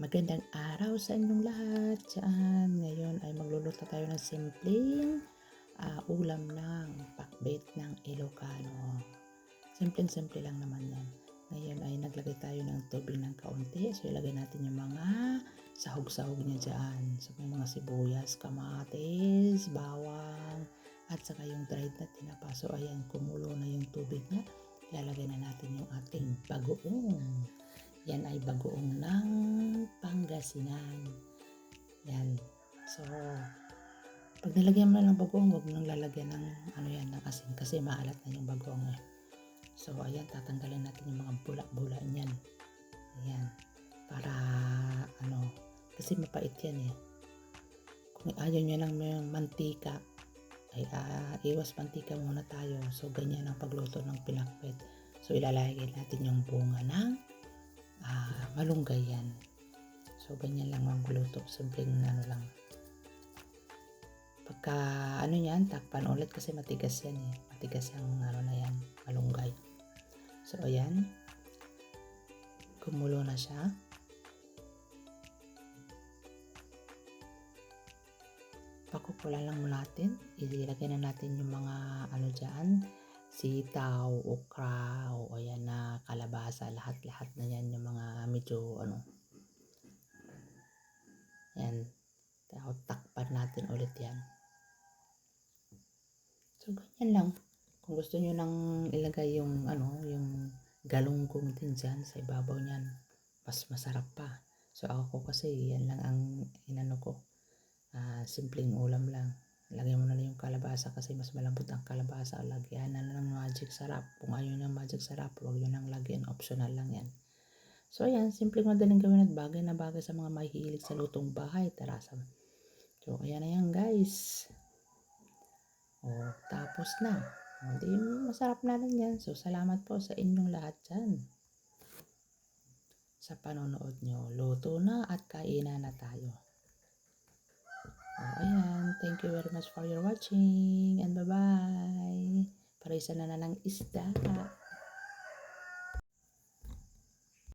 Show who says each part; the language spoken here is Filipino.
Speaker 1: Magandang araw sa inyong lahat dyan. Ngayon ay magluluto tayo ng simpleng ulam ng pakbet ng Ilocano. Simpleng-simple lang naman yan. Ngayon ay naglagay tayo ng tubig ng kaunti. So ilagay natin yung mga sahog-sahog niya dyan. So yung mga sibuyas, kamatis, bawang, at saka yung dried na tinapa. So ayan, kumulo na yung tubig niya. Ilalagay na natin yung ating bagoong. Yan ay bagoong ng Pangasinan. Yan. So, pag nilagyan mo na ng bagoong, huwag nang lalagyan ng ng asin kasi maalat na yung bagoong eh. So, ayan, tatanggalin natin yung mga bula-bula niyan. Ayan. Para, kasi mapait yan eh. Kung ayaw nyo lang may mantika, ay iwas mantika muna tayo. So, ganyan ang pagluto ng pinakbet. So, ilalagay natin yung bunga ng malunggay yan. So, ganyan lang ang luto. Simpleng lang. Pagka yan, takpan ulit kasi matigas yan eh. Matigas yung na yan, malunggay. So, ayan. Kumulo na siya. Pakukulan lang natin. Ilagay na natin yung mga dyan. Sitaw, okra, o ayan na, kalabasa, lahat-lahat na yan. Yung mga medyo yan. Takpan natin ulit yan. So, ganyan lang. Kung gusto nyo nang ilagay yung yung galunggong din dyan sa ibabaw niyan, mas masarap pa. So, ako kasi yan lang ang ko. Simpleng ulam lang. Lagyan mo na lang yung kalabasa kasi mas malambot ang kalabasa. Lagyan na lang ng magic sarap. Kung ayaw ng magic sarap, huwag nyo nang lagyan. Optional lang yan. So, ayan. Simpleng madaling gawin at bagay na bagay sa mga mahihilig sa lutong bahay. Tara. So, ayan na yan guys. Tapos na. Di masarap na rin yan. So, salamat po sa inyong lahat dyan. Sa panonood nyo. Luto na at kainan na tayo. Ayan. Thank you very much for your watching. And bye-bye. Para isa na ng isda.